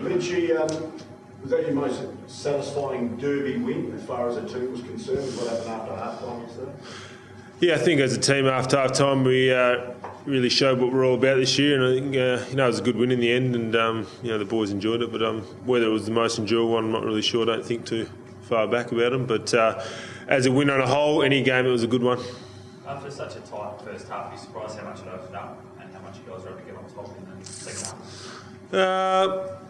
Lynchy, was that your most satisfying Derby win as far as the team was concerned? What happened after half-time yesterday? Yeah, I think as a team after half-time we really showed what we're all about this year, and I think it was a good win in the end, and the boys enjoyed it. But whether it was the most enjoyable one, I'm not really sure. I don't think too far back about them. But as a win on a whole, any game it was a good one. After such a tight first half, are you surprised how much it opened up and how much you guys were able to get on top in the second half?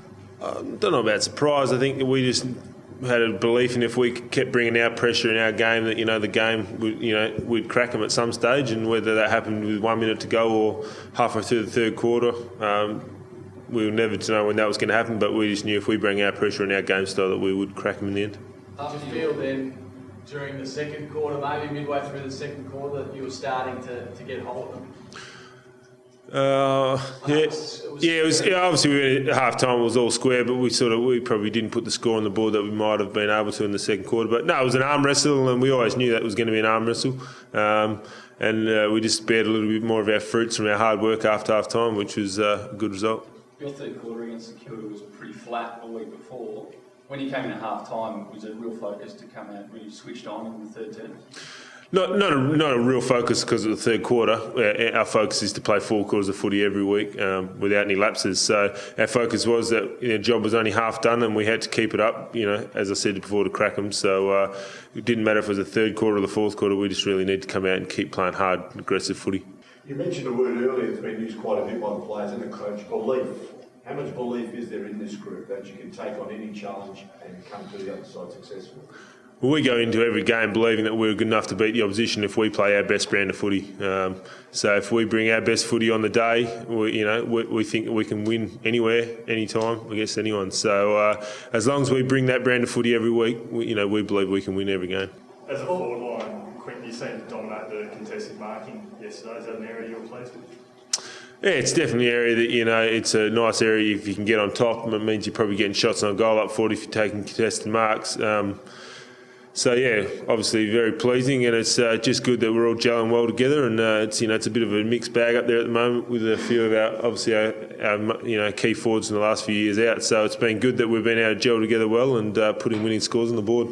I don't know about surprise. I think we just had a belief in if we kept bringing our pressure in our game that the game we'd crack them at some stage, and whether that happened with 1 minute to go or halfway through the third quarter, we were never to know when that was going to happen. But we just knew if we bring our pressure in our game style that we would crack them in the end. Did you feel then during the second quarter, maybe midway through the second quarter, that you were starting to get hold of them? It was obviously we were at half time. It was all square, but we probably didn't put the score on the board that we might have been able to in the second quarter. But no, it was an arm wrestle, and we always knew that was going to be an arm wrestle. And we just bared a little bit more of our fruits from our hard work after half time, which was a good result. Your third quarter against Security was pretty flat the week before. When you came in at half time, was it a real focus to come out really switched on in the third term? Not a real focus because of the third quarter. Our focus is to play 4 quarters of footy every week without any lapses. So our focus was that the job was only half done, and we had to keep it up. As I said before, to crack them. So it didn't matter if it was the third quarter or the fourth quarter. We just really need to come out and keep playing hard, aggressive footy. You mentioned a word earlier that's been used quite a bit by the players and the coach: belief. How much belief is there in this group that you can take on any challenge and come to the other side successfully? Well, we go into every game believing that we're good enough to beat the opposition if we play our best brand of footy. So if we bring our best footy on the day, we think we can win anywhere, anytime, against anyone. So as long as we bring that brand of footy every week, we believe we can win every game. As a forward line, Quinten, you seemed to dominate the contested marking yesterday. Is that an area you're pleased with? Yeah, it's definitely an area that, it's a nice area if you can get on top. It means you're probably getting shots on goal up 40 if you're taking contested marks. So yeah, obviously very pleasing, and it's just good that we're all gelling well together. And it's a bit of a mixed bag up there at the moment with a few of our key forwards in the last few years out. So it's been good that we've been able to gel together well and putting winning scores on the board.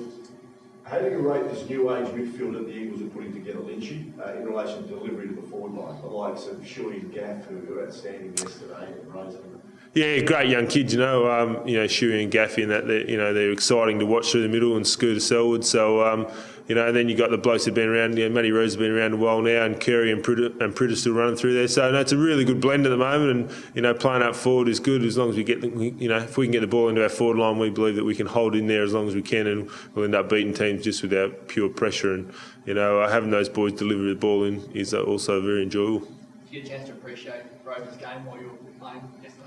How do you rate this new age midfield that the Eagles are putting together, Lynchy, in relation to delivery to the forward line? The likes of Shuey and Gaff, who were outstanding yesterday, and Rosen. Yeah, great young kids, Shuey and Gaffy, and that they're exciting to watch through the middle and Scooter Selwood. So, then you got the blokes that've been around. Matty Rose has been around a while now, and Curry and Pritter still running through there. So, it's a really good blend at the moment, and playing up forward is good as long as we get, if we can get the ball into our forward line, we believe that we can hold in there as long as we can, and we'll end up beating teams just with our pure pressure. And having those boys deliver the ball in is also very enjoyable. Did you get a chance to appreciate Rose's game while you were playing yesterday?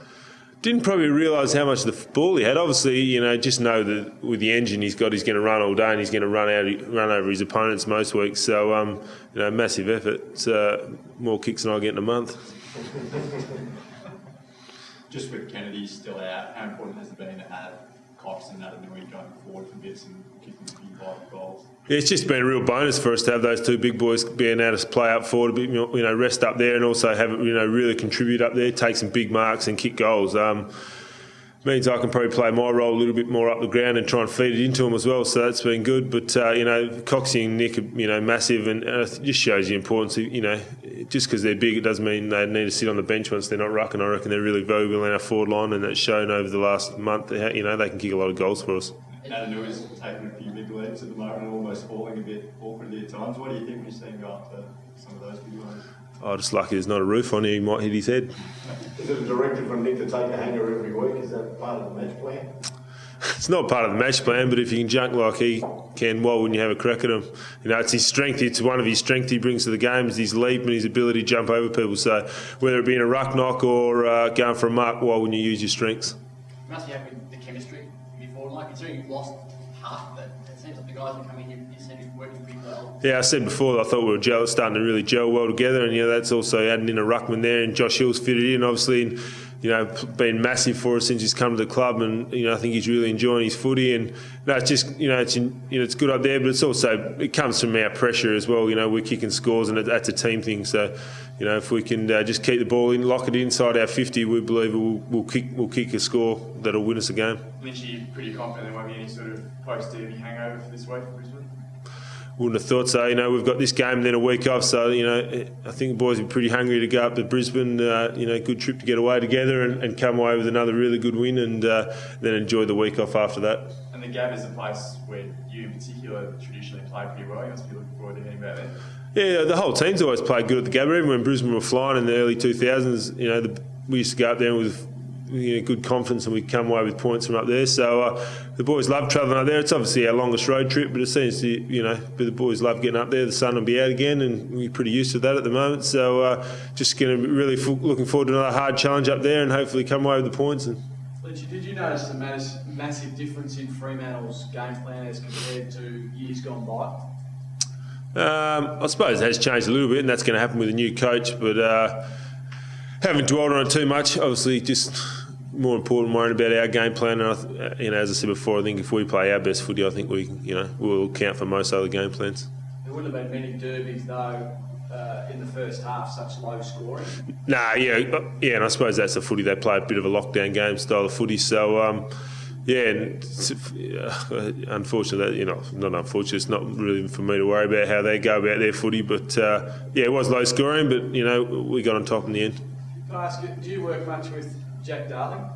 Didn't probably realise how much of the ball he had. Obviously, just know that with the engine he's got, he's going to run all day and he's going to run over his opponents most weeks. So, massive effort. It's more kicks than I get in a month. Just with Kennedy still out, how important has it been to have Cox and Natanui going forward for bits and kicking some vital goals? Yeah, it's just been a real bonus for us to have those two big boys being able to play up forward a bit, rest up there, and also have really contribute up there, take some big marks and kick goals. Means I can probably play my role a little bit more up the ground and try and feed it into them as well. So that's been good. But Coxie and Nick are massive, and it just shows the importance of just because they're big, it doesn't mean they need to sit on the bench once they're not rucking. I reckon they're really valuable in our forward line, and that's shown over the last month. They can kick a lot of goals for us. Natanui's taking a few big leaps at the moment and almost falling a bit awkwardly at times. What do you think when you see him go up to some of those big ones? Just lucky there's not a roof on him, he might hit his head. Is it a directive from Nick to take a hanger every week? Is that part of the match plan? It's not part of the match plan, but if you can junk like he can, why wouldn't you have a crack at him? It's his strength. It's one of his strengths he brings to the game is his leap and his ability to jump over people. So whether it be in a ruck knock or going for a mark, why wouldn't you use your strengths? You must be happy with the chemistry before, like considering you've lost half of it. It seems like the guys are coming in, you seem to be working pretty well. Yeah, I said before, I thought we were starting to really gel well together, and that's also adding in a ruckman there, and Josh Hill's fitted in, obviously. And been massive for us since he's come to the club, and I think he's really enjoying his footy. And it's just it's good up there, but it comes from our pressure as well. We're kicking scores, and that's a team thing. So if we can just keep the ball in, lock it inside our 50, we believe we'll kick a score that'll win us a game. Lynch, are you pretty confident there won't be any sort of post-derby hangover for this week for Brisbane? Wouldn't have thought so. We've got this game and then a week off, so I think the boys are pretty hungry to go up to Brisbane. Good trip to get away together and come away with another really good win, and then enjoy the week off after that. And the Gab is a place where you in particular traditionally play pretty well. You must be looking forward to hearing about that. Yeah, the whole team's always played good at the Gab. Even when Brisbane were flying in the early 2000s, we used to go up there with good confidence, and we'd come away with points from up there. So the boys love travelling up there. It's obviously our longest road trip, but it seems to, but the boys love getting up there. The sun will be out again, and we're pretty used to that at the moment. So just going to be really looking forward to another hard challenge up there, and hopefully come away with the points. And Lynchy, did you notice a massive difference in Fremantle's game plan as compared to years gone by? I suppose it has changed a little bit, and that's going to happen with a new coach, but haven't dwelled on it too much. Obviously, just more important worrying about our game plan. And as I said before, I think if we play our best footy, I think we'll count for most other game plans. There wouldn't have been many derbies though in the first half, such low scoring. And I suppose that's the footy they play, a bit of a lockdown game style of footy. So unfortunately, not unfortunate. It's not really for me to worry about how they go about their footy. But it was low scoring, but we got on top in the end. Can I ask you, do you work much with Jack Darling?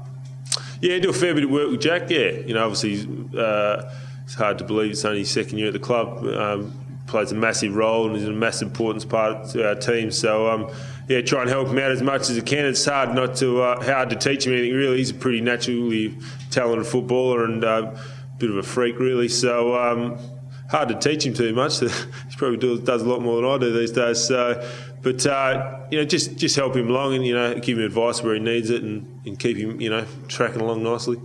Yeah, I do a fair bit of work with Jack. Yeah, obviously it's hard to believe it's only his second year at the club. Plays a massive role and is a massive importance part to our team. So try and help him out as much as I can. It's hard to teach him anything really. He's a pretty naturally talented footballer and a bit of a freak really. So hard to teach him too much. He probably does a lot more than I do these days. So, but just help him along and give him advice where he needs it and keep him tracking along nicely.